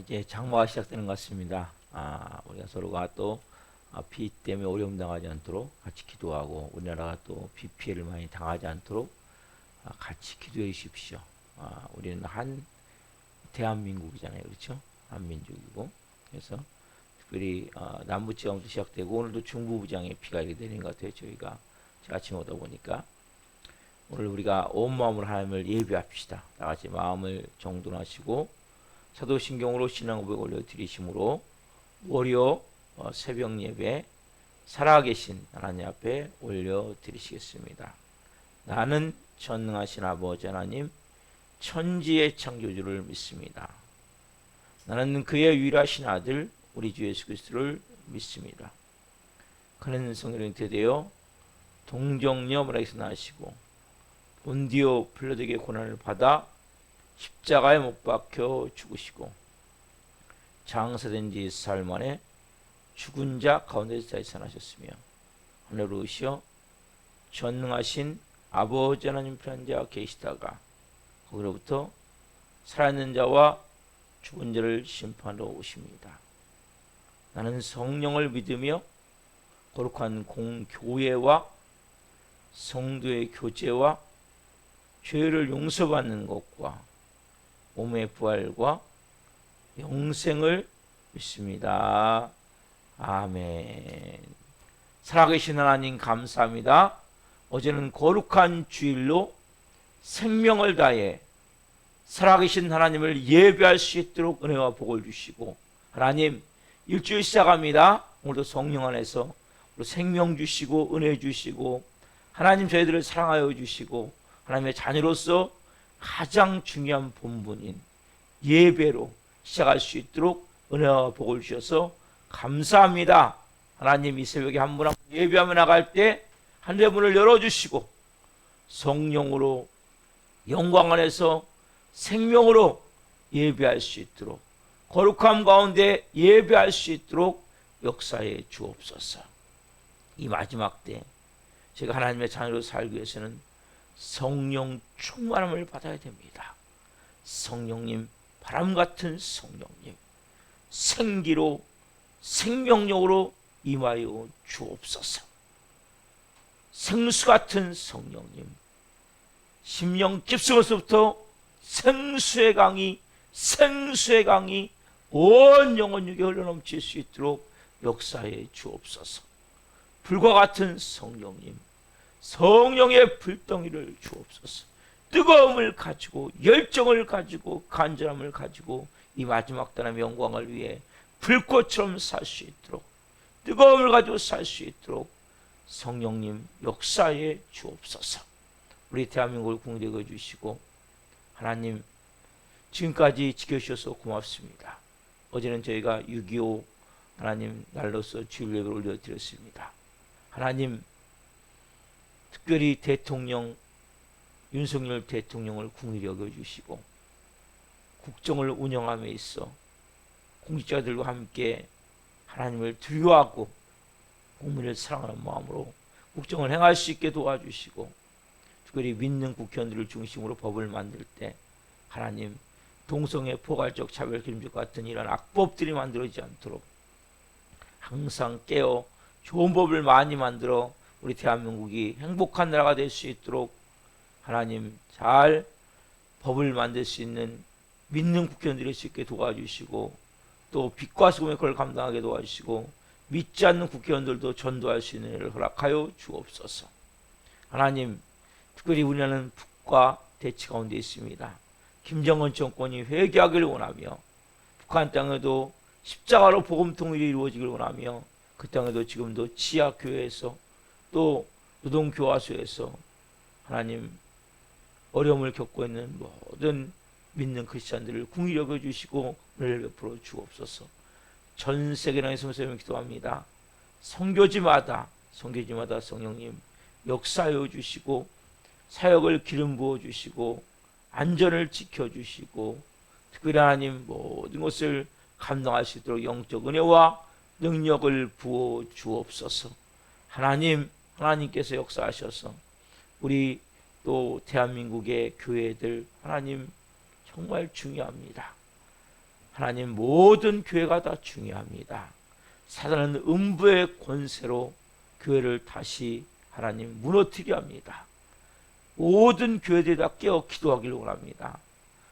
이제 장마가 시작되는 것 같습니다. 우리가 서로가 또 비 때문에 어려움 당하지 않도록 같이 기도하고 우리나라가 또 비 피해를 많이 당하지 않도록 같이 기도해 주십시오. 우리는 한 대한민국이잖아요, 그렇죠? 한민족이고 그래서 특별히 남부 지방부터 시작되고 오늘도 중부부장에 비가 이렇게 내리는 것 같아요. 제가 아침에 오다 보니까 오늘 우리가 온 마음으로 하나님을 예배합시다. 다 같이 마음을 정돈하시고 사도신경으로 신앙 고백 올려드리심으로 월요 새벽 예배 살아계신 하나님 앞에 올려드리시겠습니다. 나는 전능하신 아버지 하나님 천지의 창조주를 믿습니다. 나는 그의 유일하신 아들 우리 주 예수 그리스도를 믿습니다. 그는 성령에 잉태되어 동정녀 마리아에서 나시고 본디오 빌라도에게 고난을 받아 십자가에 못 박혀 죽으시고 장사된 지 사흘 만에 죽은 자 가운데서 다시 살아나셨으며 하늘로 오시어 전능하신 아버지 하나님 편한 자 계시다가 거기로부터 살아있는 자와 죽은 자를 심판하러 오십니다. 나는 성령을 믿으며 거룩한 공교회와 성도의 교제와 죄를 용서받는 것과 몸의 부활과 영생을 믿습니다. 아멘. 살아계신 하나님 감사합니다. 어제는 거룩한 주일로 생명을 다해 살아계신 하나님을 예배할 수 있도록 은혜와 복을 주시고 하나님 일주일 시작합니다. 오늘도 성령 안에서 생명 주시고 은혜 주시고 하나님 저희들을 사랑하여 주시고 하나님의 자녀로서 가장 중요한 본분인 예배로 시작할 수 있도록 은혜와 복을 주셔서 감사합니다. 하나님 이 새벽에 한 분 한 분 예배하며 나갈 때 하늘의 문을 열어주시고 성령으로 영광 안에서 생명으로 예배할 수 있도록 거룩함 가운데 예배할 수 있도록 역사해 주옵소서. 이 마지막 때 제가 하나님의 자녀로 살기 위해서는 성령 충만함을 받아야 됩니다. 성령님, 바람 같은 성령님, 생기로 생명력으로 임하여 주옵소서. 생수 같은 성령님, 심령 깊숙에서부터 생수의 강이 온 영혼 육에 흘러넘칠 수 있도록 역사해 주옵소서. 불과 같은 성령님, 성령의 불덩이를 주옵소서. 뜨거움을 가지고 열정을 가지고 간절함을 가지고 이 마지막 단의 영광을 위해 불꽃처럼 살 수 있도록 뜨거움을 가지고 살 수 있도록 성령님 역사해 주옵소서. 우리 대한민국을 공대해 주시고 하나님 지금까지 지켜주셔서 고맙습니다. 어제는 저희가 6.25 하나님 날로서 주일 예배를 올려드렸습니다. 하나님 특별히 대통령 윤석열 대통령을 긍휼히 여겨주시고 국정을 운영함에 있어 공직자들과 함께 하나님을 두려워하고 국민을 사랑하는 마음으로 국정을 행할 수 있게 도와주시고 특별히 믿는 국회의원들을 중심으로 법을 만들 때 하나님 동성애 포괄적 차별 금지 같은 이런 악법들이 만들어지지 않도록 항상 깨어 좋은 법을 많이 만들어 우리 대한민국이 행복한 나라가 될 수 있도록 하나님 잘 법을 만들 수 있는 믿는 국회의원들이 수 있게 도와주시고 또 빛과 소금의 걸 감당하게 도와주시고 믿지 않는 국회의원들도 전도할 수 있는 일을 허락하여 주옵소서. 하나님 특별히 우리나라는 북과 대치 가운데 있습니다. 김정은 정권이 회개하기를 원하며 북한 땅에도 십자가로 복음 통일이 이루어지기를 원하며 그 땅에도 지금도 지하교회에서 또 노동교화소에서 하나님 어려움을 겪고 있는 모든 믿는 크리스찬들을 긍휼히 여겨주시고 은혜를 베풀어 주옵소서. 전 세계 나라의 성도님을 기도합니다. 선교지마다 성령님 역사하여 주시고 사역을 기름 부어 주시고 안전을 지켜주시고 특별히 하나님 모든 것을 감당할 수 있도록 영적 은혜와 능력을 부어 주옵소서. 하나님께서 역사하셔서 우리 또 대한민국의 교회들 하나님 정말 중요합니다. 하나님 모든 교회가 다 중요합니다. 사단은 음부의 권세로 교회를 다시 하나님 무너뜨리려 합니다. 모든 교회들이 다 깨어 기도하기를 원합니다.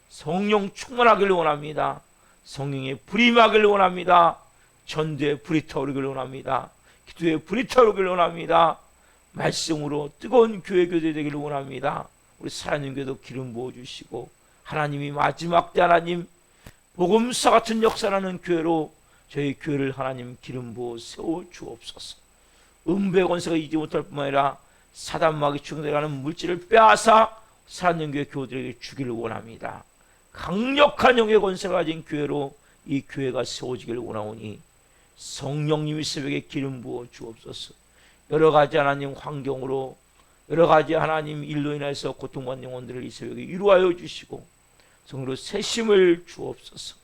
성령 충만하기를 원합니다. 성령의 불이 임하기를 원합니다. 전도에 불이 타오르기를 원합니다. 기도에 불이 타오르기를 원합니다. 말씀으로 뜨거운 교회들이 되기를 원합니다. 우리 살아있는 교회도 기름 부어주시고 하나님이 마지막 때 하나님 복음사 같은 역사라는 교회로 저희 교회를 하나님 기름 부어 세워 주옵소서. 음부의 권세가 이기지 못할 뿐만 아니라 사단마귀 충돌하는 물질을 빼앗아 살아있는 교회 교우들에게 주기를 원합니다. 강력한 영의 권세를 가진 교회로 이 교회가 세워지기를 원하오니 성령님이 새벽에 기름 부어 주옵소서. 여러 가지 하나님 환경으로 여러 가지 하나님 일로 인해서 고통받는 영혼들을 이 새벽에 위로하여 주시고 성으로 새심을 주옵소서.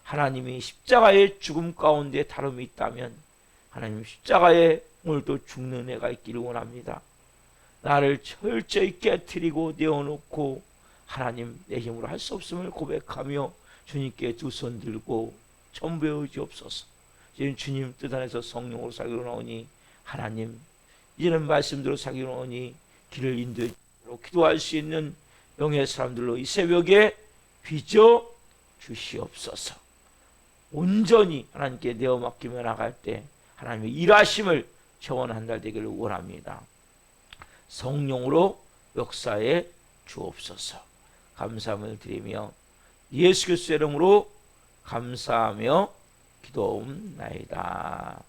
하나님이 십자가의 죽음 가운데 다름이 있다면 하나님 십자가에 오늘도 죽는 애가 있기를 원합니다. 나를 철저히 깨트리고 내어놓고 하나님 내 힘으로 할 수 없음을 고백하며 주님께 두 손 들고 전부해 주옵소서. 이제는 주님 뜻 안에서 성령으로 살기로 나오니 하나님 이제는 말씀대로 살기로 나오니 길을 인도해 주시고 기도할 수 있는 영의 사람들로 이 새벽에 빚어 주시옵소서. 온전히 하나님께 내어 맡기며 나갈 때 하나님의 일하심을 체험한 달 되기를 원합니다. 성령으로 역사에 주옵소서. 감사함을 드리며 예수 그리스도의 이름으로 감사하며 기도옵나이다.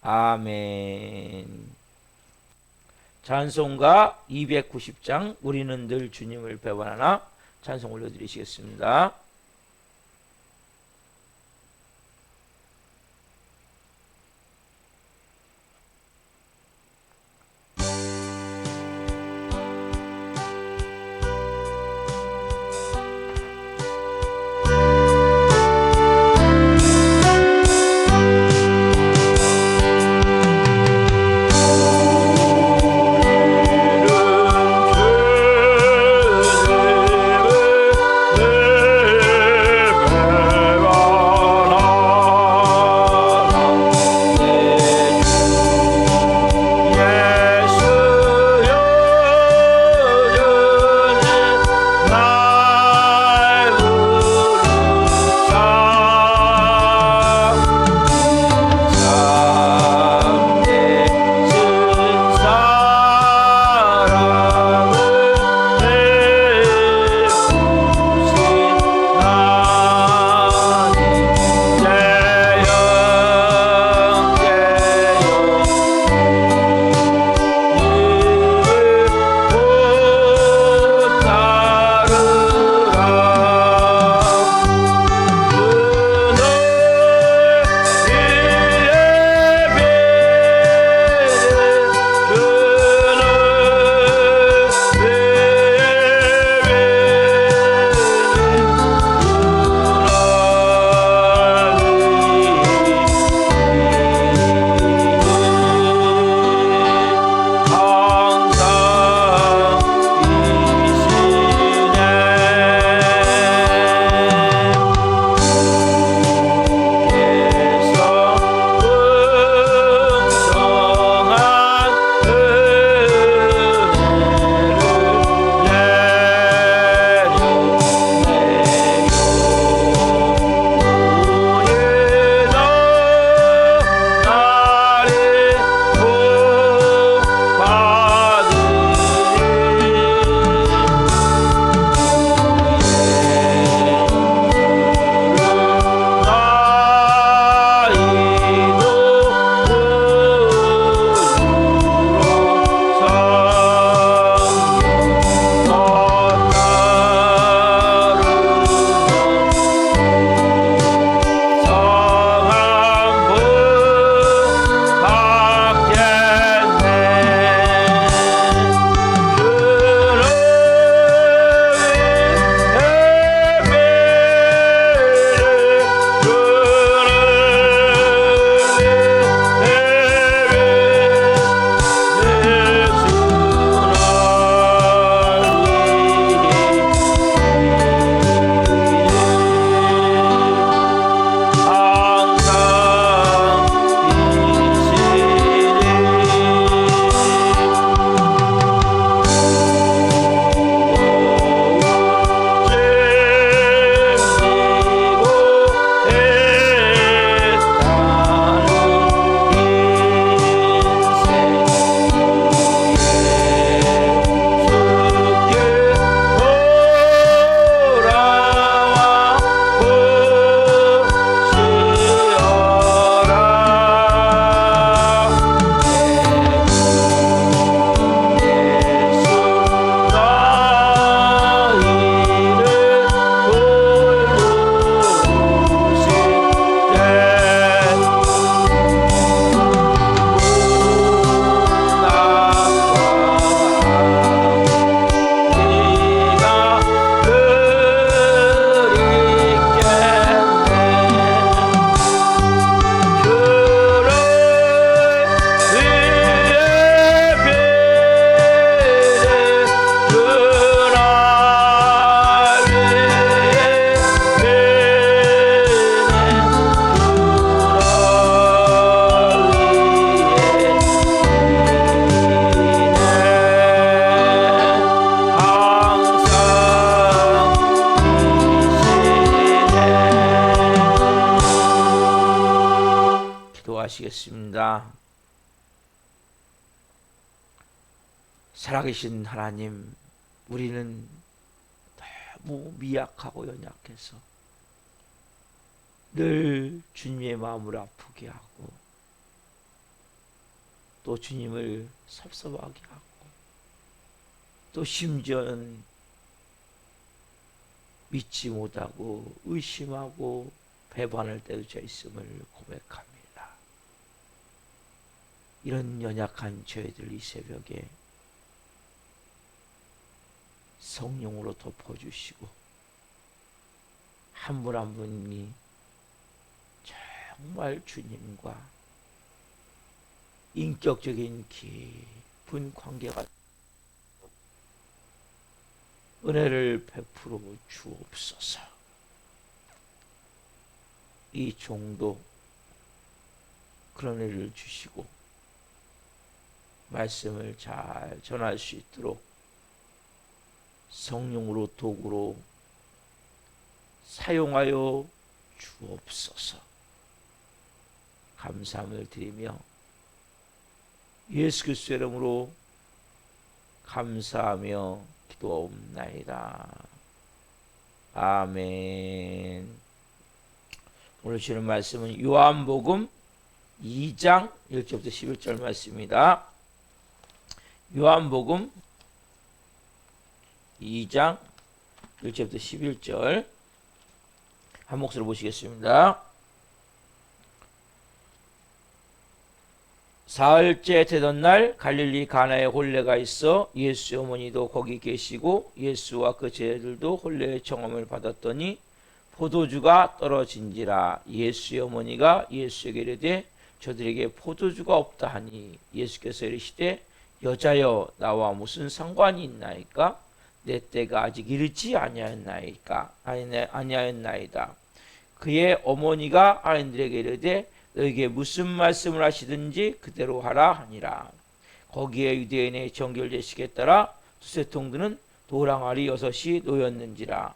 아멘. 찬송가 290장 우리는 늘 주님을 배반하나 찬송 올려드리시겠습니다. 기도하시겠습니다. 살아계신 하나님, 우리는 너무 미약하고 연약해서 늘 주님의 마음을 아프게 하고 또 주님을 섭섭하게 하고 또 심지어는 믿지 못하고 의심하고 배반할 때도 저 있음을 고백합니다. 이런 연약한 저희들 이 새벽에 성령으로 덮어주시고 한 분 한 분이 정말 주님과 인격적인 깊은 관계가 은혜를 베풀어 주옵소서. 이 종도 그런 은혜를 주시고 말씀을 잘 전할 수 있도록 성령으로 도구로 사용하여 주옵소서. 감사함을 드리며 예수 그리스도의 이름으로 감사하며 기도옵나이다. 아멘. 오늘 주시는 말씀은 요한복음 2장 1절부터 11절 말씀입니다. 요한복음 2장 1절부터 11절 한 목소리로 보시겠습니다. 사흘째 되던 날 갈릴리 가나에 혼례가 있어 예수의 어머니도 거기 계시고 예수와 그 제자들도 혼례의 청함을 받았더니 포도주가 떨어진지라. 예수의 어머니가 예수에게 이르되 저들에게 포도주가 없다 하니 예수께서 이르시되 여자여 나와 무슨 상관이 있나이까? 내 때가 아직 이르지 아니하였나이다. 그의 어머니가 아인들에게 이르되 너에게 무슨 말씀을 하시든지 그대로 하라 하니라. 거기에 유대인의 정결제식에 따라 두세 통 드는 돌항아리 6이 놓였는지라.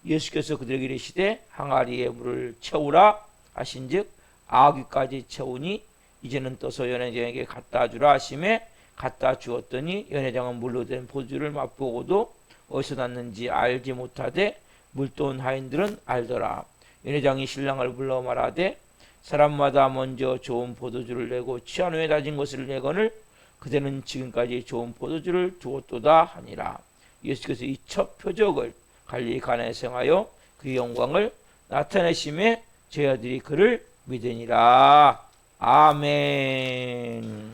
예수께서 그들에게 이르시되 항아리에 물을 채우라 하신즉 아귀까지 채우니 이제는 떠서 연회장에게 갖다 주라 하시매 갖다 주었더니 연회장은 물로 된 포도주를 맛보고도 어디서 났는지 알지 못하되 물도온 하인들은 알더라. 연회장이 신랑을 불러 말하되 사람마다 먼저 좋은 포도주를 내고 취한 후에 다진 것을 내거늘 그대는 지금까지 좋은 포도주를 두었도다 하니라. 예수께서 이 첫 표적을 갈릴리 가나에 행하여 그의 영광을 나타내심에 제자들이 그를 믿으니라. 아멘.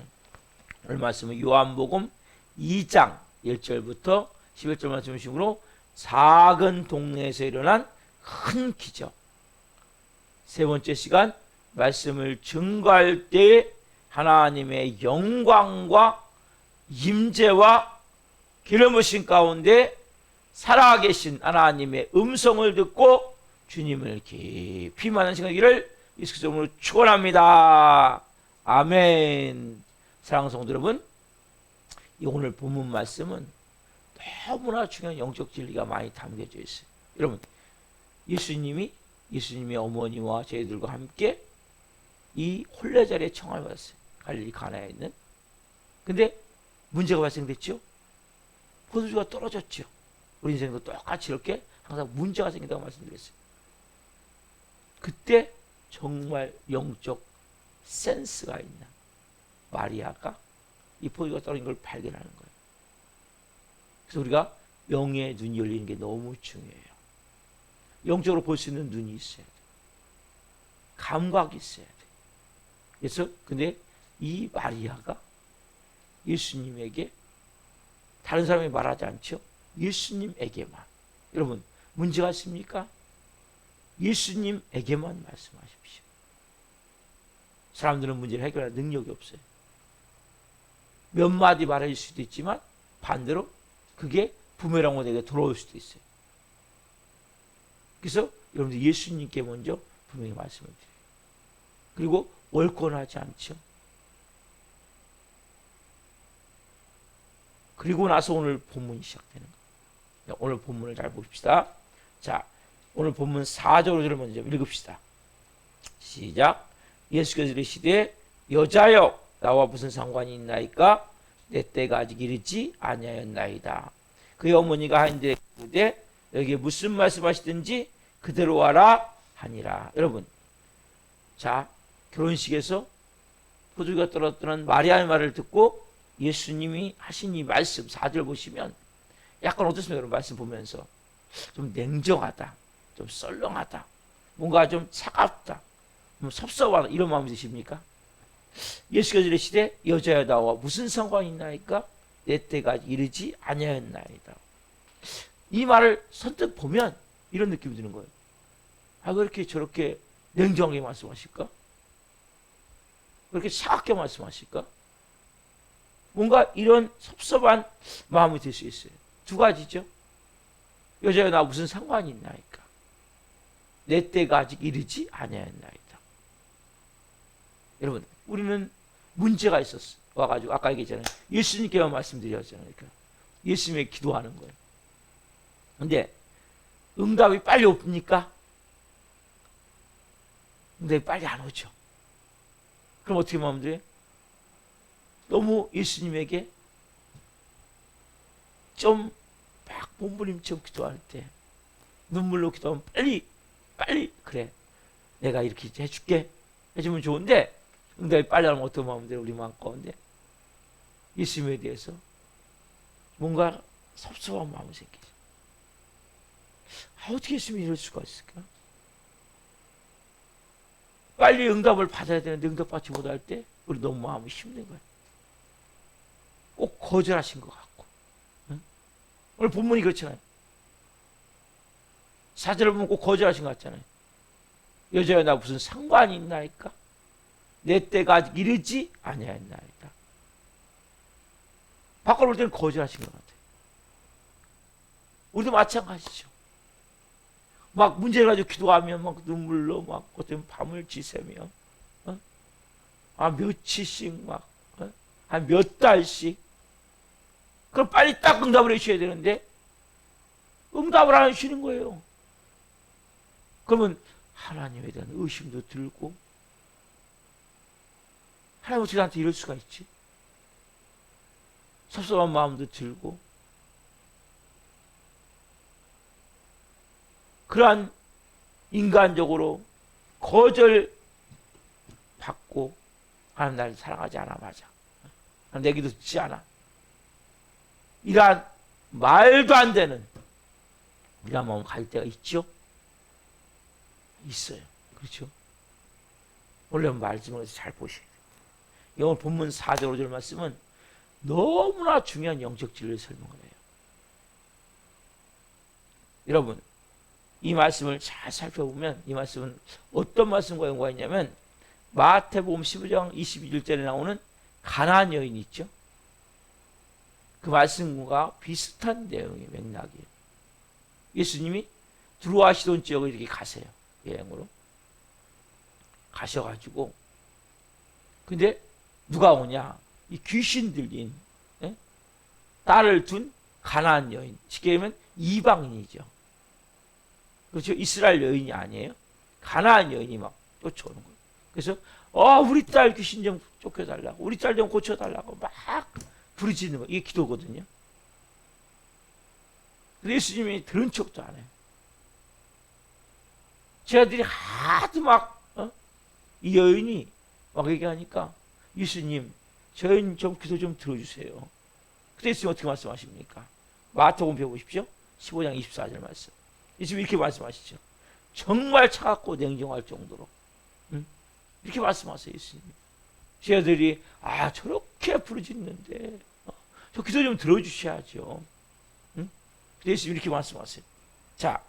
오늘 말씀은 요한복음 2장 1절부터 11절 말씀 중으로 작은 동네에서 일어난 큰 기적. 세 번째 시간 말씀을 증거할 때 하나님의 영광과 임재와 기름 부으심 가운데 살아계신 하나님의 음성을 듣고 주님을 깊이 만난 생각이를 예수 그리스도로 축원합니다. 아멘. 사랑하는 성도 여러분, 이 오늘 본문 말씀은 너무나 중요한 영적 진리가 많이 담겨져 있어요. 여러분, 예수님의 어머니와 저희들과 함께 이 혼례 자리에 청함을 받았어요. 갈릴리 가나에 있는. 근데 문제가 발생됐죠. 포도주가 떨어졌죠. 우리 인생도 똑같이 이렇게 항상 문제가 생긴다고 말씀드렸어요. 그때 정말 영적 센스가 있는 마리아가 이 포도주가 떨어진 걸 발견하는 거예요. 그래서 우리가 영의 눈이 열리는 게 너무 중요해요. 영적으로 볼 수 있는 눈이 있어야 돼요. 감각이 있어야 돼요. 그래서 근데 이 마리아가 예수님에게 다른 사람이 말하지 않죠. 예수님에게만. 여러분, 문제가 있습니까? 예수님에게만 말씀하십시오. 사람들은 문제를 해결할 능력이 없어요. 몇 마디 말할 수도 있지만 반대로 그게 부메랑으로 내게 돌아올 수도 있어요. 그래서 여러분들 예수님께 먼저 분명히 말씀을 드려요. 그리고 월권하지 않죠. 그리고 나서 오늘 본문이 시작되는 거예요. 오늘 본문을 잘 봅시다. 자, 오늘 본문 4절 5절을 먼저 읽읍시다. 시작. 예수께서 이르시되 여자여 나와 무슨 상관이 있나이까? 내 때가 아직 이르지 아니하였나이다. 그의 어머니가 하인들에게 이르되 여기에 무슨 말씀하시든지 그대로 하라 하니라. 여러분, 자, 결혼식에서 포도주가 떨어뜨는 마리아의 말을 듣고 예수님이 하신 이 말씀 4절 보시면 약간 어떻습니까? 여러분, 말씀 보면서 좀 냉정하다, 좀 썰렁하다, 뭔가 좀 차갑다, 좀 섭섭하다, 이런 마음이 드십니까? 예수께서 이르시되 여자여 나와 무슨 상관이 있나이까? 내 때가 이르지 아니하였나이다. 이 말을 선뜻 보면 이런 느낌이 드는 거예요. 아, 왜 이렇게 저렇게 냉정하게 말씀하실까? 왜 이렇게 차갑게 말씀하실까? 뭔가 이런 섭섭한 마음이 들 수 있어요. 두 가지죠. 여자여 나 무슨 상관이 있나이까? 내 때가 아직 이르지 아니하였나이다. 여러분, 우리는 문제가 있었어. 와가지고 아까 얘기했잖아요. 예수님께만 말씀드렸잖아요. 그러니까 예수님에게 기도하는 거예요. 근데 응답이 빨리 옵니까? 응답이 빨리 안 오죠. 그럼 어떻게 하면 돼요? 너무 예수님에게 좀 막 몸부림처럼 기도할 때 눈물로 기도하면 빨리 그래 내가 이렇게 해줄게 해주면 좋은데 응답이 빨리 하면 어떤 마음이 돼요? 우리 마음 가운데 예수님에 대해서 뭔가 섭섭한 마음이 생기죠. 아, 어떻게 예수님이 이럴 수가 있을까? 빨리 응답을 받아야 되는데 응답받지 못할 때 우리 너무 마음이 힘든 거예요. 꼭 거절하신 것 같고. 응? 오늘 본문이 그렇잖아요. 4절을 보면 꼭 거절하신 것 같잖아요. 여자여 나 무슨 상관이 있나이까? 내 때가 아직 이르지 아니하였나이다. 바꿔볼 때는 거절하신 것 같아요. 우리도 마찬가지죠. 막 문제를 가지고 기도하면 막 눈물로 막 그때 밤을 지새며 며칠씩 막 한 몇 달씩 그럼 빨리 딱 응답을 해주셔야 되는데 응답을 안 해주시는 거예요. 그러면 하나님에 대한 의심도 들고 하나님 어떻게 나한테 이럴 수가 있지? 섭섭한 마음도 들고 그러한 인간적으로 거절받고 하나님 나를 사랑하지 않아. 맞아. 내 기도 듣지 않아. 이러한 말도 안 되는 이런 마음 갈 때가 있죠? 있어요. 그렇죠? 원래 말씀을 잘 보셔야 돼요. 오늘 본문 4절 5절 말씀은 너무나 중요한 영적 진리를 설명을 해요. 여러분, 이 말씀을 잘 살펴보면 이 말씀은 어떤 말씀과 연관이 있냐면 마태복음 15장 22절에 나오는 가나안 여인이 있죠. 그 말씀과 비슷한 내용의 맥락이에요. 예수님이 두로아 시돈 지역에 이렇게 가세요. 여행으로 가셔가지고 근데 누가 오냐? 이 귀신 들린 딸을 둔 가나안 여인, 쉽게 얘기하면 이방인이죠. 그렇죠? 이스라엘 여인이 아니에요. 가나안 여인이 막 쫓아오는 거예요. 그래서 우리 딸 귀신 좀 쫓겨달라고, 우리 딸 좀 고쳐달라고 막 부르짖는 거예요. 이게 기도거든요. 근데 예수님이 들은 척도 안 해요. 제 아들이 하도 막 이 여인이 막 얘기하니까 예수님 저 여인 좀 기도 좀 들어주세요. 그때 예수님 어떻게 말씀하십니까? 마태복음 배워보십시오. 15장 24절 말씀. 예수님 이렇게 말씀하시죠. 정말 차갑고 냉정할 정도로 이렇게 말씀하세요. 예수님. 제 아들이 저렇게 부르짖는데 저 기도 좀 들어주셔야죠. 예수님 이렇게 말씀하세요. 자,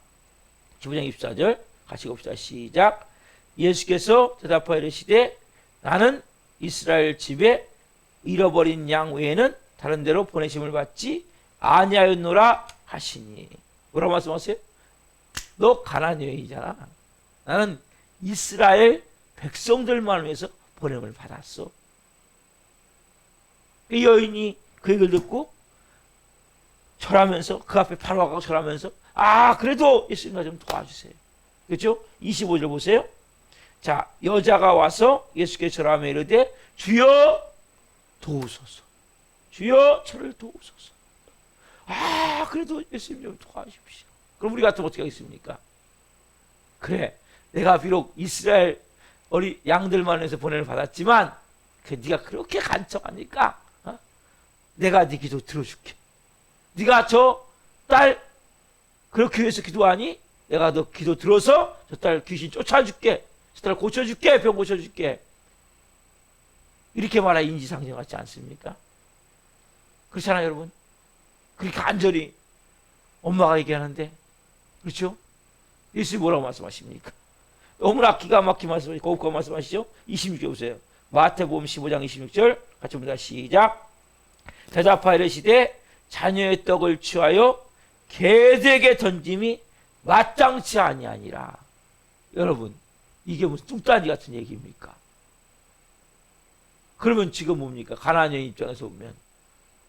15장 24절 같이 봅시다. 시작. 예수께서 대답하여 이르시되 나는 이스라엘 집에 잃어버린 양 외에는 다른 데로 보내심을 받지 아니하였노라 하시니. 뭐라고 말씀하세요? 너 가나안 여인이잖아. 나는 이스라엘 백성들만 위해서 보냄을 받았어. 이 여인이 그 얘기를 듣고 절하면서 그 앞에 바로 가고 절하면서 그래도 예수님 나 좀 도와주세요. 그렇죠? 25절 보세요. 자, 여자가 와서 예수께 절하며 이르되 주여 도우소서. 주여 저를 도우소서. 아, 그래도 예수님 좀 도와주십시오. 그럼 우리 같으면 어떻게 하겠습니까? 그래, 내가 비록 이스라엘 어리 양들만 해서 보내를 받았지만 네가 그렇게 간청하니까 내가 네 기도 들어줄게. 네가 저 딸 그렇게 위해서 기도하니 내가 너 기도 들어서 저 딸 귀신 쫓아줄게. 저 딸 고쳐줄게. 병 고쳐줄게. 이렇게 말하 인지상정 같지 않습니까? 그렇잖아요, 여러분. 그렇게 간절히 엄마가 얘기하는데, 그렇죠? 예수님 뭐라고 말씀하십니까? 너무나 기가 막힌 말씀하시고 고급한 말씀하시죠? 26절 보세요. 마태복음 15장 26절 같이 봅니다. 시작. 대답하여 이르시되 자녀의 떡을 취하여 개들에게 던짐이 마땅치 아니하니라. 여러분, 이게 무슨 뚱딴지 같은 얘기입니까? 그러면 지금 뭡니까? 가나안 여인 입장에서 보면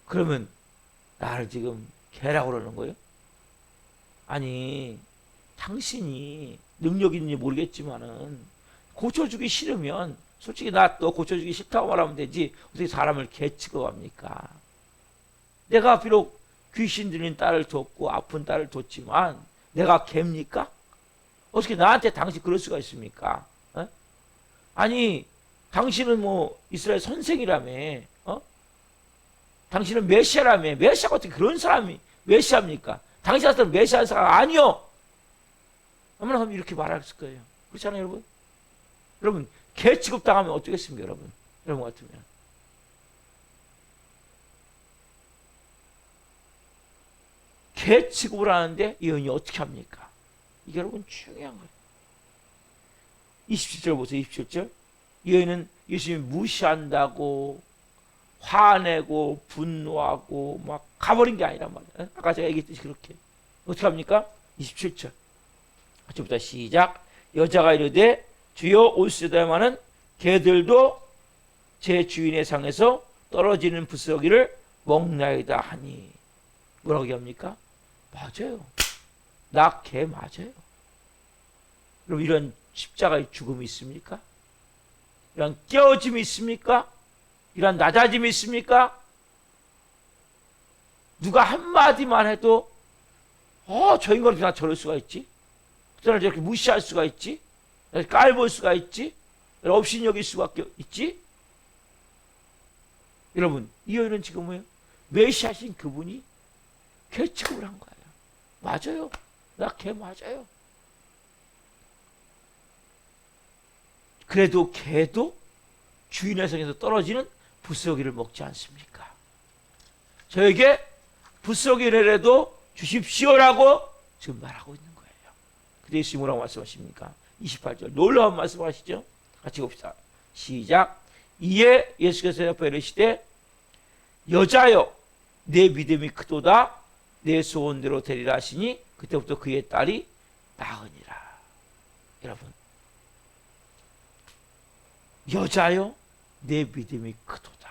그러면 나를 지금 개라고 그러는 거예요? 아니, 당신이 능력 있는지 모르겠지만은 고쳐주기 싫으면 솔직히 나 너 고쳐주기 싫다고 말하면 되지 어떻게 사람을 개 취급합니까? 내가 비록 귀신 들린 딸을 뒀고 아픈 딸을 뒀지만 내가 개입니까? 어떻게 나한테 당신 그럴 수가 있습니까? 어? 아니, 당신은 뭐 이스라엘 선생이라며, 당신은 메시아라며. 메시아가 어떻게 그런 사람이 메시아입니까? 당신한테 메시아 사람 아니요. 얼마나 하면 이렇게 말했을 거예요. 그렇잖아요, 여러분. 여러분, 개 취급당하면 어떻겠습니까, 여러분? 여러분 같으면. 개 취급을 하는데 이 여인이 어떻게 합니까? 이게 여러분 중요한 거예요. 27절 보세요. 27절. 이 여인은 예수님 무시한다고 화내고 분노하고 막 가버린 게 아니란 말이에요. 아까 제가 얘기했듯이 그렇게. 어떻게 합니까? 27절. 같이부터 시작. 여자가 이르되 주여 올시다마는 개들도 제 주인의 상에서 떨어지는 부스러기를 먹나이다 하니. 뭐라고 얘기합니까? 맞아요. 나 개 맞아요. 그럼 이런 십자가의 죽음이 있습니까? 이런 깨어짐이 있습니까? 이런 낮아짐이 있습니까? 누가 한마디만 해도 저 인간이 그냥 저럴 수가 있지? 그날 저렇게 무시할 수가 있지? 깔볼 수가 있지? 업신여길 수가 있지? 여러분, 이 여인은 지금 뭐예요? 메시아신 그분이 개 취급을 한 거예요. 맞아요. 나 개 맞아요. 그래도 개도 주인의 성에서 떨어지는 부스러기를 먹지 않습니까? 저에게 부스러기라도 주십시오라고 지금 말하고 있는 거예요. 그때 예수님 뭐라고 말씀하십니까? 28절 놀라운 말씀하시죠? 같이 봅시다. 시작. 이에 예수께서 옆에 이르시되 여자여 내 믿음이 크도다 내 소원대로 되리라 하시니 그때부터 그의 딸이 나으니라. 여러분, 여자여 내 믿음이 크도다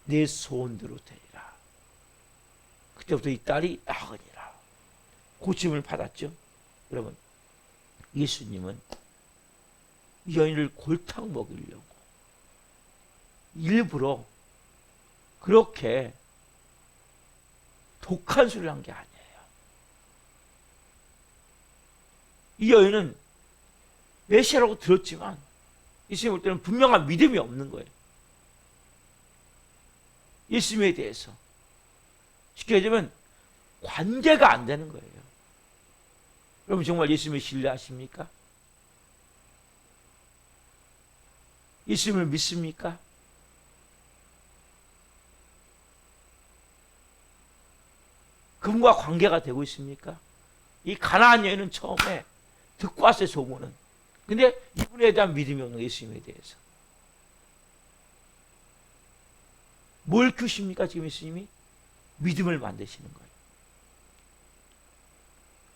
내 소원대로 되리라. 그때부터 이 딸이 나으니라. 고침을 받았죠. 여러분, 예수님은 이 여인을 골탕 먹이려고 일부러 그렇게 독한 소리를 한 게 아니에요. 이 여인은 메시아라고 들었지만 예수님 볼 때는 분명한 믿음이 없는 거예요. 예수님에 대해서. 쉽게 얘기하면 관계가 안 되는 거예요. 여러분 정말 예수님을 신뢰하십니까? 예수님을 믿습니까? 그분과 관계가 되고 있습니까? 이 가나안 여인은 처음에 듣고 왔어요, 소문은. 근데 이분에 대한 믿음이 없는 예수님에 대해서. 뭘 키우십니까, 지금 예수님이? 믿음을 만드시는 거예요.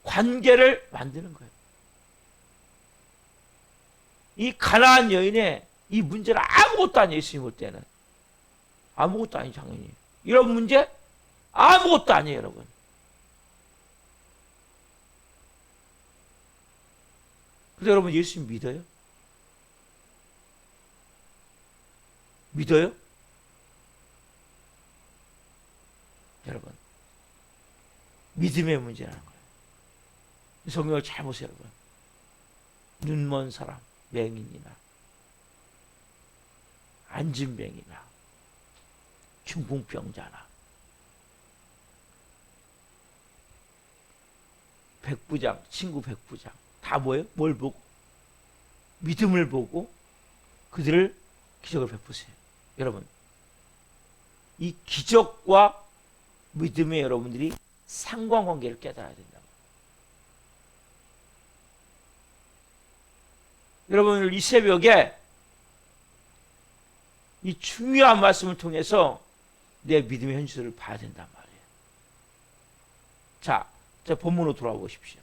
관계를 만드는 거예요. 이 가나안 여인의 이 문제는 아무것도 아니에요, 예수님 볼 때는. 아무것도 아니에요, 당연히. 이런 문제? 아무것도 아니에요, 여러분. 근데 여러분 예수님 믿어요? 믿어요? 여러분 믿음의 문제라는 거예요. 성경을 잘 보세요, 여러분. 눈먼 사람, 맹인이나 안진뱅이나 중풍병자나 백부장, 친구 백부장 다 뭐예요? 뭘 보고? 믿음을 보고 그들을 기적을 베푸세요. 여러분 이 기적과 믿음에 여러분들이 상관관계를 깨달아야 된다. 여러분 이 새벽에 이 중요한 말씀을 통해서 내 믿음의 현실을 봐야 된단 말이에요. 자 본문으로 돌아와 보십시오.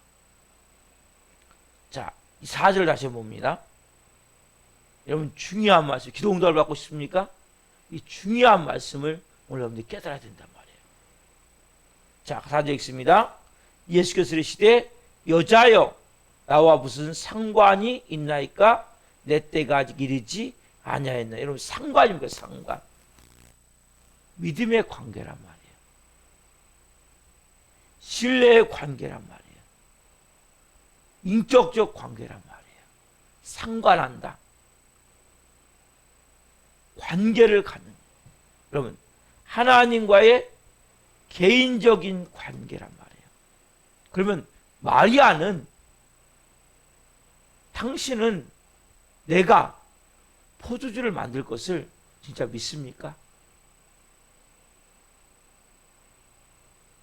자, 이 4절 다시 봅니다. 여러분 중요한 말씀, 기도 응답을 받고 싶습니까? 이 중요한 말씀을 오늘 여러분들이 깨달아야 된단 말이에요. 자, 4절 읽습니다. 예수께서 이르시되 여자여 나와 무슨 상관이 있나이까? 내 때가 아직 이르지 아니하였나. 여러분 상관입니까? 상관. 믿음의 관계란 말이에요. 신뢰의 관계란 말이에요. 인격적 관계란 말이에요. 상관한다. 관계를 갖는 거예요. 여러분 하나님과의 개인적인 관계란 말이에요. 그러면 마리아는 당신은 내가 포도주를 만들 것을 진짜 믿습니까?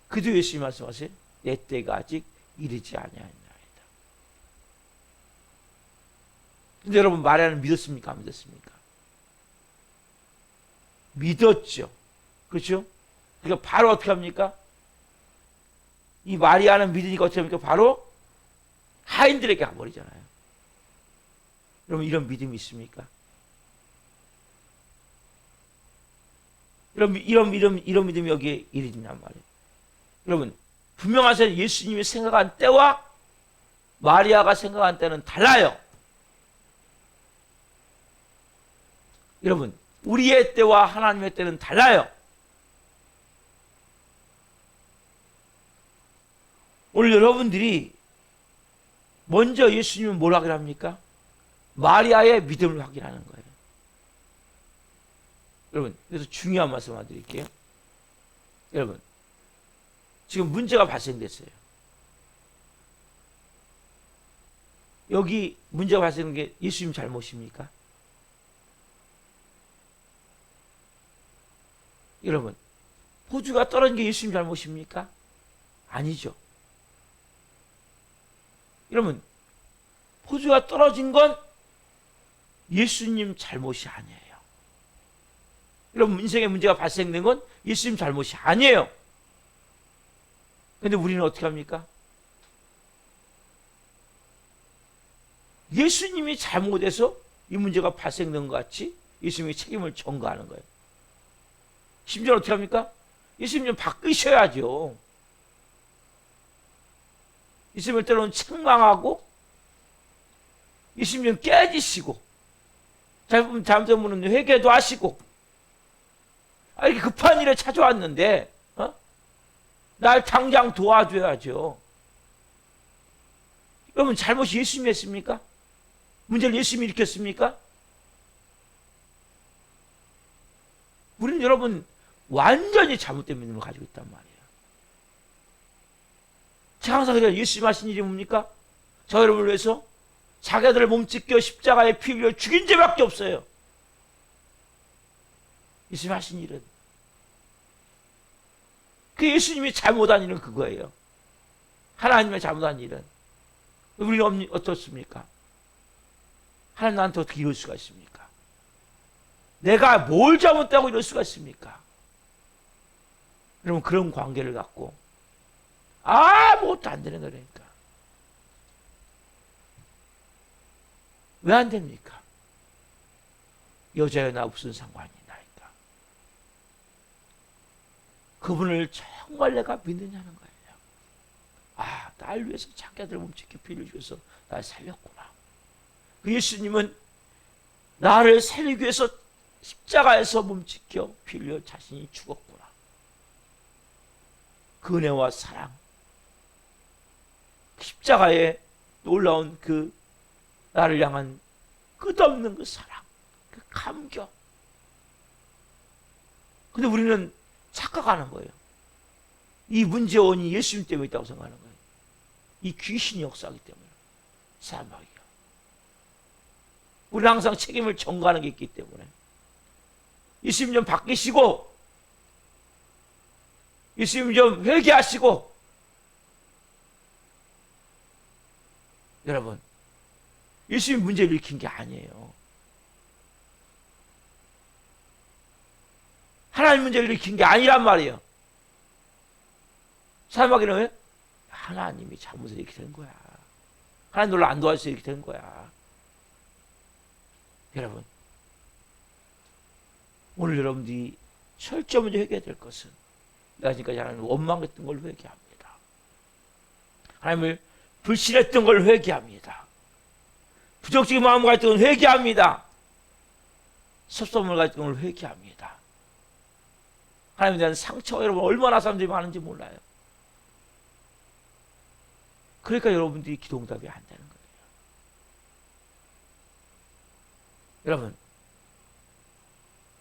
그도 예수님 말씀하세요. 내 때가 아직 이르지 아니하였나이다. 근데 여러분 마리아는 믿었습니까? 안 믿었습니까? 믿었죠. 그렇죠? 그러니까 바로 어떻게 합니까? 이 마리아는 믿으니까 어떻게 합니까? 바로 하인들에게 가버리잖아요. 여러분 이런 믿음이 있습니까? 이런 믿음이 여기에 있냔 말이에요. 여러분 분명하세요. 예수님이 생각한 때와 마리아가 생각한 때는 달라요. 여러분 우리의 때와 하나님의 때는 달라요. 오늘 여러분들이 먼저 예수님은 뭘 확인합니까? 마리아의 믿음을 확인하는 거예요. 여러분 그래서 중요한 말씀 드릴게요. 여러분 지금 문제가 발생됐어요. 여기 문제가 발생된 게 예수님 잘못입니까? 여러분 포도주가 떨어진 게 예수님 잘못입니까? 아니죠. 여러분 포도주가 떨어진 건 예수님 잘못이 아니에요. 여러분 인생에 문제가 발생된 건 예수님 잘못이 아니에요. 그런데 우리는 어떻게 합니까? 예수님이 잘못해서 이 문제가 발생된 것 같이 예수님이 책임을 전가하는 거예요. 심지어 어떻게 합니까? 예수님 좀 바꾸셔야죠. 예수님을 때로는 책망하고 예수님 좀 깨지시고 잘못된 분은 회개도 하시고 이렇게 급한 일에 찾아왔는데 날 당장 도와줘야죠. 여러분 잘못이 예수님이 했습니까? 문제를 예수님이 일으켰습니까? 우리는 여러분 완전히 잘못된 믿음을 가지고 있단 말이에요. 제가 항상 그래요. 예수님 하신 일이 뭡니까? 저 여러분을 위해서 자기들을 몸찢겨 십자가에 피 흘려 죽인 죄밖에 없어요. 예수님 하신 일은 그 예수님이 잘못한 일은 그거예요. 하나님의 잘못한 일은. 우리는 어떻습니까? 하나님 나한테 어떻게 이럴 수가 있습니까? 내가 뭘 잘못하고 이럴 수가 있습니까? 여러분 그런 관계를 갖고 아무것도 안 되는 거라니까. 왜 안 됩니까? 여자여 나 무슨 상관이 나니까. 그분을 정말 내가 믿느냐는 거예요. 날 위해서 자기들 몸짓게 피를 주셔서 날 살렸구나. 그 예수님은 나를 살리기 위해서 십자가에서 몸지켜 피 흘려 자신이 죽었구나. 그 은혜와 사랑, 십자가에 놀라운 그 나를 향한 끝없는 그 사랑, 그 감격. 근데 우리는 착각하는 거예요. 이 문제의 원인이 예수님 때문에 있다고 생각하는 거예요. 이 귀신이 역사하기 때문에. 사막이야. 우리는 항상 책임을 전가하는 게 있기 때문에. 예수님 좀 바뀌시고, 예수님 좀 회개하시고. 여러분, 예수님 문제를 일으킨 게 아니에요. 하나님 문제를 일으킨 게 아니란 말이에요. 사람에게는 왜? 하나님이 잘못해서 이렇게 된 거야. 하나님 너를 안 도와줘서 이렇게 된 거야. 여러분, 오늘 여러분들이 철저히 회개해야 될 것은 내가 지금까지 하나님을 원망했던 걸 회개합니다. 하나님을 불신했던 걸 회개합니다. 부정적인 마음을 가졌던 걸 회개합니다. 섭섭함을 가졌던 걸 회개합니다. 하나님에 대한 상처가 여러분 얼마나 사람들이 많은지 몰라요. 그러니까 여러분들이 기도응답이 안 되는 거예요. 여러분,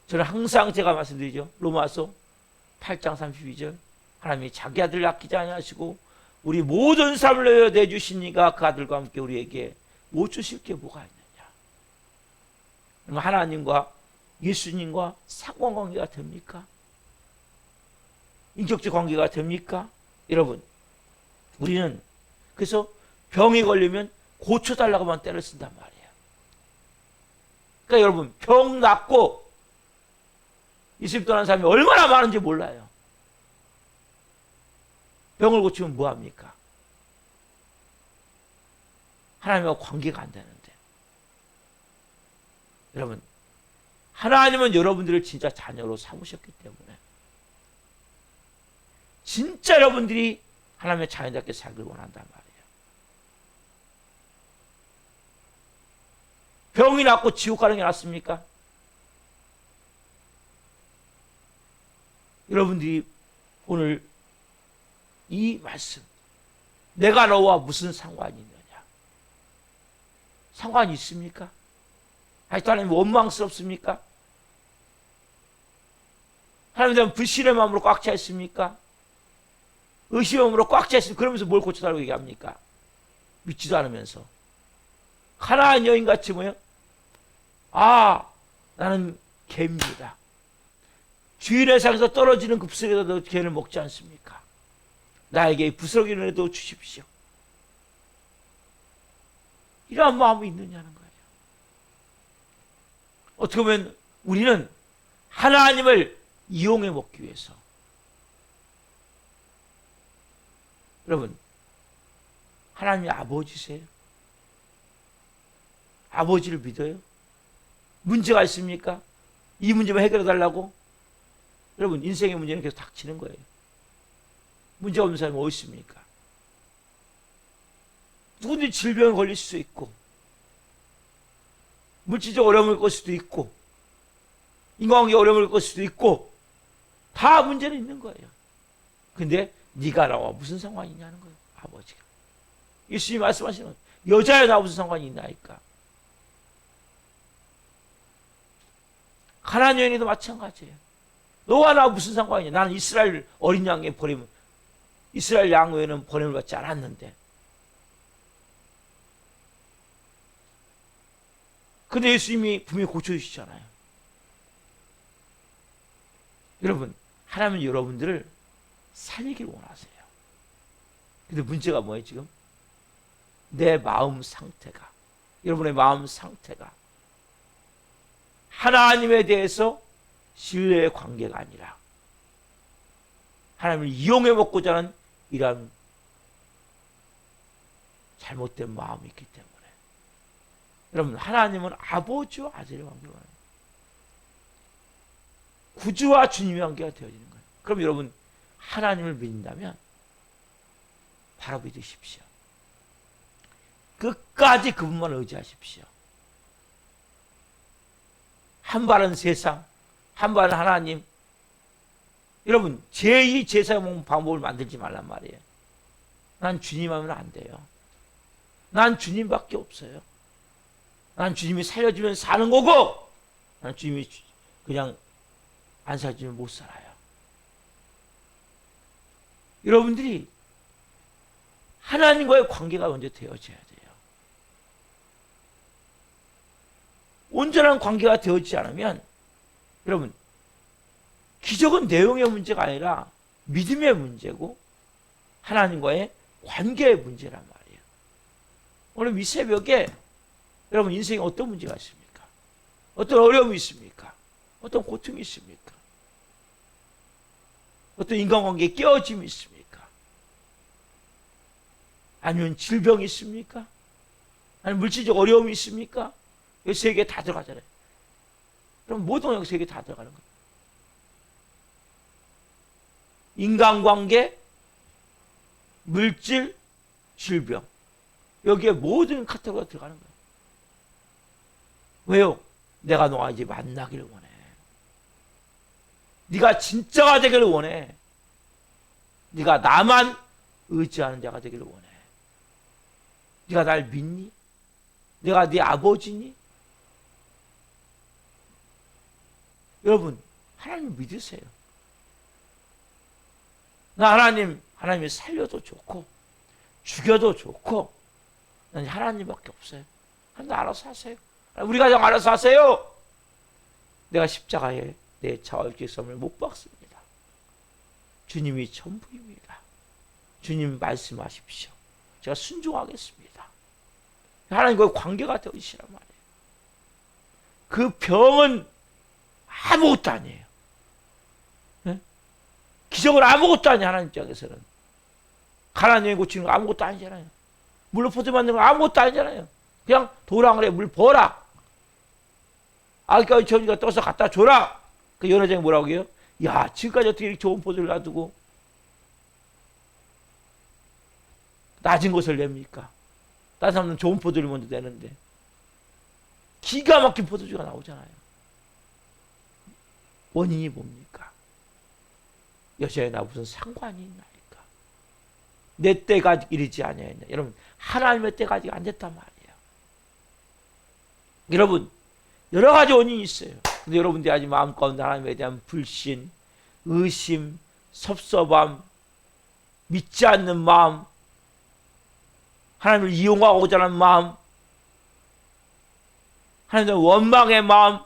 저는 항상 제가 말씀드리죠. 로마서 8장 32절 하나님이 자기 아들을 아끼지 아니하시고 우리 모든 삶을 내주시니까 그 아들과 함께 우리에게 못 주실 게 뭐가 있느냐. 그럼 하나님과 예수님과 상관관계가 됩니까? 인격적 관계가 됩니까? 여러분, 우리는 그래서 병이 걸리면 고쳐달라고만 때를 쓴단 말이에요. 그러니까 여러분, 병 낫고 예수님 떠난 사람이 얼마나 많은지 몰라요. 병을 고치면 뭐합니까? 하나님과 관계가 안 되는데. 여러분, 하나님은 여러분들을 진짜 자녀로 삼으셨기 때문에 진짜 여러분들이 하나님의 자녀답게 살길 원한단 말이에요. 병이 낫고 지옥 가는 게 낫습니까? 여러분들이 오늘 이 말씀, 내가 너와 무슨 상관이 있느냐? 상관이 있습니까? 아직도 하나님 원망스럽습니까? 하나님에 대한 불신의 마음으로 꽉 차 있습니까? 의심의 마음으로 꽉 차 있습니까? 그러면서 뭘 고쳐달라고 얘기합니까? 믿지도 않으면서. 가나안 여인같이 뭐예요? 아, 나는 개입니다. 주인의 상에서 떨어지는 그 부스러기라도 개를 먹지 않습니까? 나에게 부스러기라도 주십시오. 이러한 마음이 있느냐는 거예요. 어떻게 보면 우리는 하나님을 이용해 먹기 위해서. 여러분, 하나님이 아버지세요? 아버지를 믿어요? 문제가 있습니까? 이 문제만 해결해 달라고? 여러분, 인생의 문제는 계속 닥치는 거예요. 문제가 없는 사람이 어디 있습니까? 누구든지 질병에 걸릴 수 있고, 물질적 어려움을 겪을 수도 있고, 인간관계 어려움을 겪을 수도 있고, 다 문제는 있는 거예요. 근데 네가 나와 무슨 상관이 있냐는 거예요. 아버지가. 예수님이 말씀하시는 여자야 나와 무슨 상관이 있나니까. 가나안 여인도 마찬가지예요. 너와 나와 무슨 상관이냐. 나는 이스라엘 어린 양에 버림을, 이스라엘 양 외에는 버림을 받지 않았는데. 근데 예수님이 분명히 고쳐주시잖아요. 여러분, 하나님은 여러분들을 살리길 원하세요. 근데 문제가 뭐예요 지금? 내 마음 상태가, 여러분의 마음 상태가 하나님에 대해서 신뢰의 관계가 아니라 하나님을 이용해 먹고자 하는 이러한 잘못된 마음이 있기 때문에. 여러분, 하나님은 아버지와 아들의 관계가 아니에요. 구주와 주님의 관계가 되어지는 거예요. 그럼 여러분, 하나님을 믿는다면 바로 믿으십시오. 끝까지 그분만 의지하십시오. 한 발은 세상, 한 발은 하나님. 여러분, 제2 제사 먹는 방법을 만들지 말란 말이에요. 난 주님 하면 안 돼요. 난 주님밖에 없어요. 난 주님이 살려주면 사는 거고, 난 주님이 그냥 안 살려주면 못 살아요. 여러분들이 하나님과의 관계가 먼저 되어져야 돼요. 온전한 관계가 되어지지 않으면, 여러분, 기적은 내용의 문제가 아니라 믿음의 문제고 하나님과의 관계의 문제란 말이에요. 오늘 이 새벽에 여러분 인생에 어떤 문제가 있습니까? 어떤 어려움이 있습니까? 어떤 고통이 있습니까? 어떤 인간관계에 깨어짐이 있습니까? 아니면 질병이 있습니까? 아니면 물질적 어려움이 있습니까? 여기 세 개 다 들어가잖아요. 그럼 모든 여기 세 개 다 들어가는 거예요. 인간관계, 물질, 질병. 여기에 모든 카테고리가 들어가는 거예요. 왜요? 내가 너와 이제 만나기를 원해. 네가 진짜가 되기를 원해. 네가 나만 의지하는 자가 되기를 원해. 네가 날 믿니? 내가 네 아버지니? 여러분, 하나님 믿으세요. 나 하나님이 살려도 좋고 죽여도 좋고 난 하나님밖에 없어요. 하나님 알아서 하세요. 우리 가정 알아서 하세요. 내가 십자가에 내 자활주의 썸을 못 박습니다. 주님이 전부입니다. 주님 말씀하십시오. 제가 순종하겠습니다. 하나님과의 관계가 되어지시란 말이에요. 그 병은 아무것도 아니에요. 기적은 아무것도 아니에요. 하나님 입장에서는. 가난여인 고치는 거 아무것도 아니잖아요. 물로 포도 만드는 거 아무것도 아니잖아요. 그냥 도랑을 해 물 버라. 아기까지 천지가 떠서 갖다 줘라. 그 연회장이 뭐라고 해요? 야, 지금까지 어떻게 이렇게 좋은 포도를 놔두고 낮은 것을 냅니까? 다른 사람은 좋은 포도를 먼저 내는데 기가 막힌 포도주가 나오잖아요. 원인이 뭡니까? 여자에 나 무슨 상관이 있나이까? 내 때가 이르지 아니하였냐? 여러분, 하나님의 때가 아직 안 됐단 말이에요. 여러분, 여러 가지 원인이 있어요. 근데 여러분들이 아직 마음 가운데 하나님에 대한 불신, 의심, 섭섭함, 믿지 않는 마음, 하나님을 이용하고자 하는 마음, 하나님의 원망의 마음,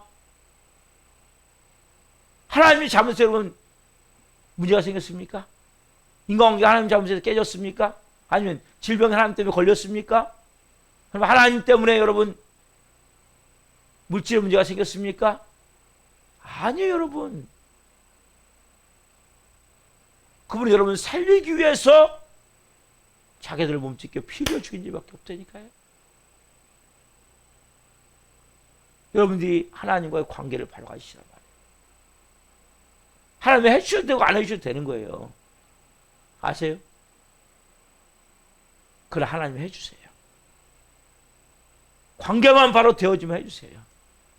하나님이 잘못해서 여러분 문제가 생겼습니까? 인간관계 하나님 잘못해서 깨졌습니까? 아니면 질병이 하나님 때문에 걸렸습니까? 그럼 하나님 때문에 여러분 물질의 문제가 생겼습니까? 아니에요, 여러분. 그분이 여러분 살리기 위해서 자기들 몸짓게 피 흘려 죽인 일밖에 없다니까요. 여러분들이 하나님과의 관계를 바로 가지시란 말이에요. 하나님이 해주셔도 되고 안 해주셔도 되는 거예요. 아세요? 그래, 하나님이 해주세요. 관계만 바로 되어지면 해주세요.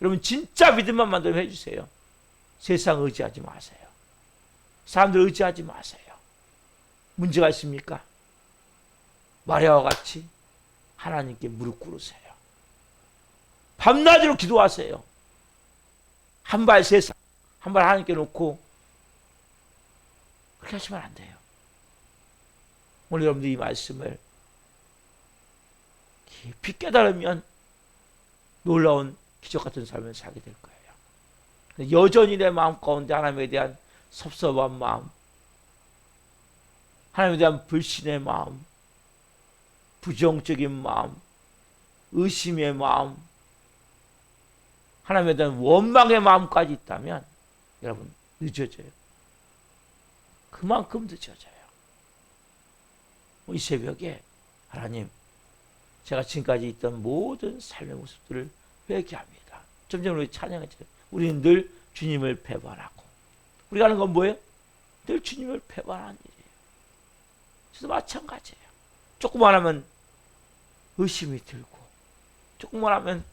여러분 진짜 믿음만 만들면 해주세요. 세상 의지하지 마세요. 사람들 의지하지 마세요. 문제가 있습니까? 마리아와 같이 하나님께 무릎 꿇으세요. 밤낮으로 기도하세요. 한 발 세상, 한 발 하나님께 놓고 그렇게 하시면 안 돼요. 오늘 여러분들이 이 말씀을 깊이 깨달으면 놀라운 기적 같은 삶을 살게 될 거예요. 여전히 내 마음 가운데 하나님에 대한 섭섭한 마음, 하나님에 대한 불신의 마음, 부정적인 마음, 의심의 마음, 하나님에 대한 원망의 마음까지 있다면 여러분 늦어져요. 그만큼 늦어져요. 이 새벽에 하나님, 제가 지금까지 있던 모든 삶의 모습들을 회개합니다. 점점 우리 찬양했죠. 우리는 늘 주님을 배반하고, 우리가 하는 건 뭐예요? 늘 주님을 배반하는 일이에요. 저도 마찬가지예요. 조금만 하면 의심이 들고, 조금만 하면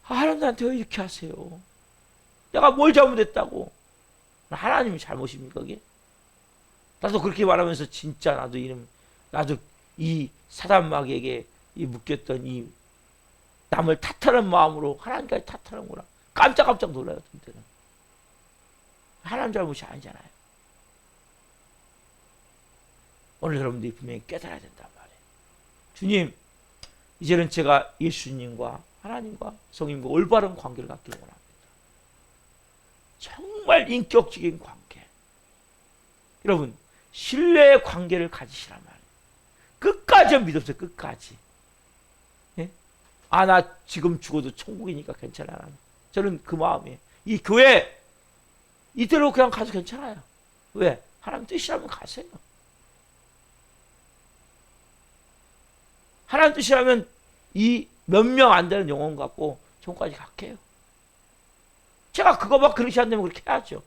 하나님 나한테 왜 이렇게 하세요? 내가 뭘 잘못했다고? 하나님이 잘못입니까 그게? 나도 그렇게 말하면서 진짜 나도 이 사단마귀에게 이 묶였던 이 남을 탓하는 마음으로 하나님까지 탓하는구나. 깜짝깜짝 놀라요. 그때는. 하나님 잘못이 아니잖아요. 오늘 여러분들이 분명히 깨달아야 된단 말이에요. 주님, 이제는 제가 예수님과 하나님과 성령님과 올바른 관계를 갖기를 원합니다. 정말 인격적인 관계. 여러분, 신뢰의 관계를 가지시란 말이에요. 끝까지 믿었어요. 끝까지. 예? 나 지금 죽어도 천국이니까 괜찮아. 저는 그 마음이에요. 이 교회 이대로 그냥 가도 괜찮아요. 왜? 하나님 뜻이라면 가세요. 하나님 뜻이라면 이 몇 명 안 되는 영혼 갖고 천국까지 갈게요. 제가 그거 막 그렇게 안 되면 그렇게 해야죠.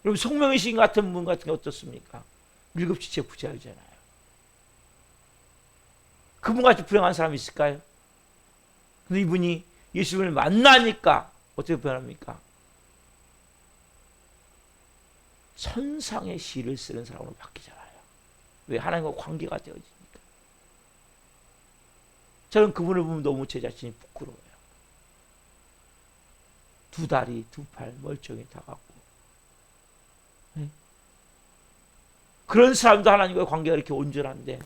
여러분 송명희 씨 같은 분 같은 게 어떻습니까? 밀급지체 부자이잖아요. 그분같이 불행한 사람이 있을까요? 근데 이분이 예수님을 만나니까 어떻게 변합니까? 천상의 시를 쓰는 사람으로 바뀌잖아요. 왜? 하나님과 관계가 되어지니까. 저는 그분을 보면 너무 제 자신이 부끄러워요. 두 다리, 두 팔 멀쩡히 다 갖고. 네? 그런 사람도 하나님과의 관계가 이렇게 온전한데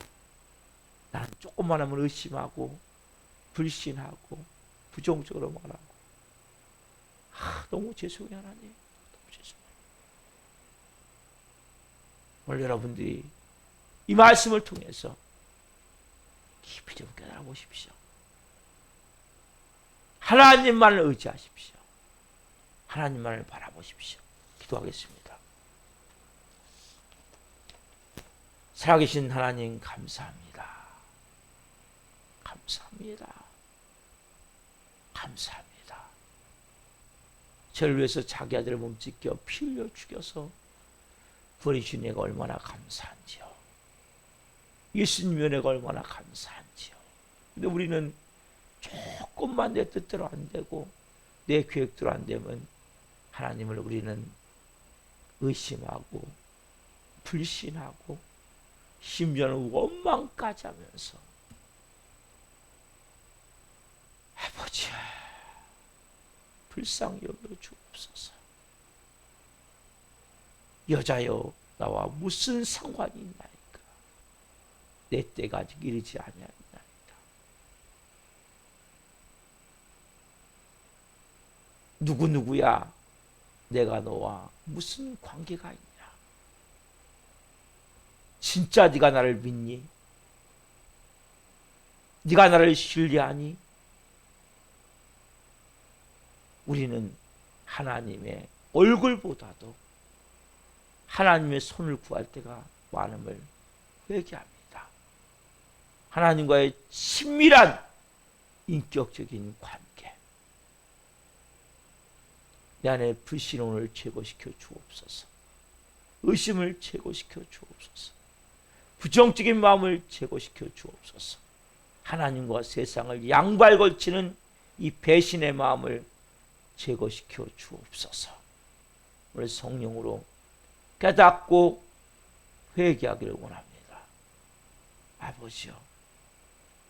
나는 조금만 하면 의심하고 불신하고 부정적으로 말하고 너무 죄송해요 하나님. 너무 죄송해요. 오늘 여러분들이 이 말씀을 통해서 깊이 좀 깨달아 보십시오. 하나님만을 의지하십시오. 하나님만을 바라보십시오. 기도하겠습니다. 살아계신 하나님 감사합니다. 감사합니다. 감사합니다. 저를 위해서 자기 아들을 몸짓겨 피 흘려 죽여서 버리신 내가 얼마나 감사한지요. 예수님의 은혜가 얼마나 감사한지요. 근데 우리는 조금만 내 뜻대로 안 되고 내 계획대로 안 되면 하나님을 우리는 의심하고 불신하고 심지어는 원망까지 하면서 아버지 불쌍히 여겨 주옵소서. 여자여 나와 무슨 상관이 있나이까. 내 때가 아직 이르지 아니하니이다. 누구누구야 내가 너와 무슨 관계가 있냐. 진짜 네가 나를 믿니? 네가 나를 신뢰하니? 우리는 하나님의 얼굴보다도 하나님의 손을 구할 때가 많음을 회개합니다. 하나님과의 친밀한 인격적인 관계. 내 안에 불신론을 제거시켜 주옵소서. 의심을 제거시켜 주옵소서. 부정적인 마음을 제거시켜 주옵소서. 하나님과 세상을 양발 걸치는 이 배신의 마음을 제거시켜 주옵소서. 오늘 성령으로 깨닫고 회개하기를 원합니다. 아버지요,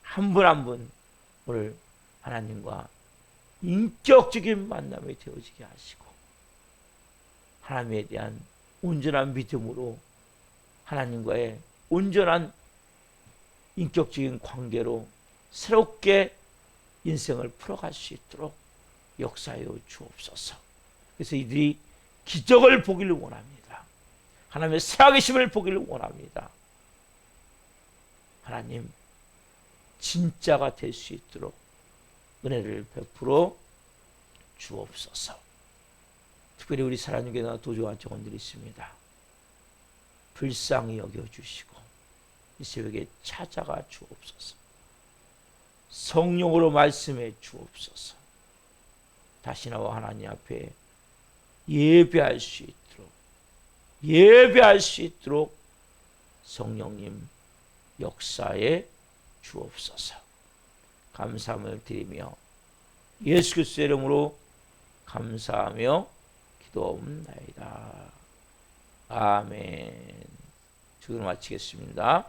한 분 한 분 오늘 하나님과 인격적인 만남이 되어지게 하시고 하나님에 대한 온전한 믿음으로 하나님과의 온전한 인격적인 관계로 새롭게 인생을 풀어갈 수 있도록 역사하여 주옵소서. 그래서 이들이 기적을 보기를 원합니다. 하나님의 살아계심을 보기를 원합니다. 하나님 진짜가 될 수 있도록 은혜를 베풀어 주옵소서. 특별히 우리 사랑하는 교회나 도주한 정원들이 있습니다. 불쌍히 여겨주시고 이 새벽에 찾아가 주옵소서. 성령으로 말씀해 주옵소서. 다시 나와 하나님 앞에 예배할 수 있도록 성령님 역사에 주옵소서. 감사함을 드리며 예수 그리스도의 이름으로 감사하며 기도옵나이다. 아멘. 주기도 마치겠습니다.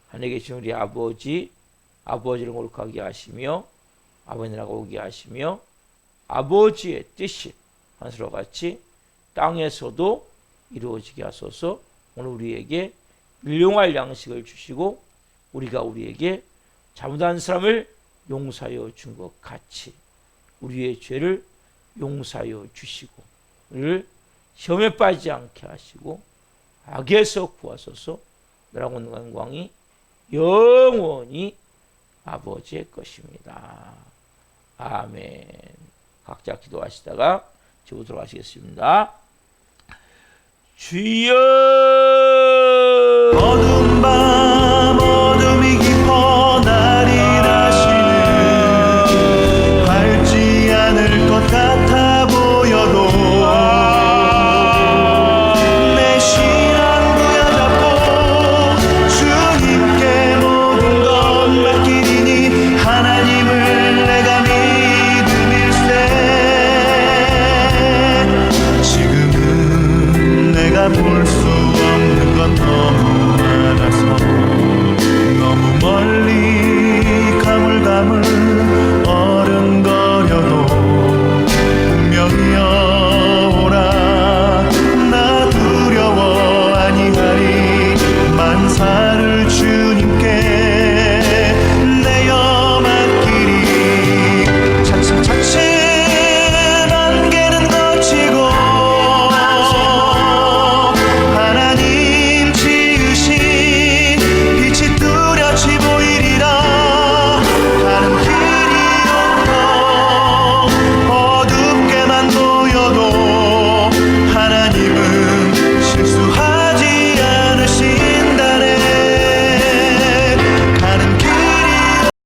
하늘에 계신 우리 아버지, 아버지를 거룩하게 하시며 아버지라고 오게 하시며 아버지의 뜻이 하늘과 같이 땅에서도 이루어지게 하소서. 오늘 우리에게 일용할 양식을 주시고 우리가 우리에게 잘못한 사람을 용서하여 준 것 같이 우리의 죄를 용서하여 주시고 우리를 시험에 빠지지 않게 하시고 악에서 구하소서. 나라고 있는 영광이 영원히 아버지의 것입니다. 아멘. 각자 기도하시다가 집으로 돌아가시겠습니다. 주여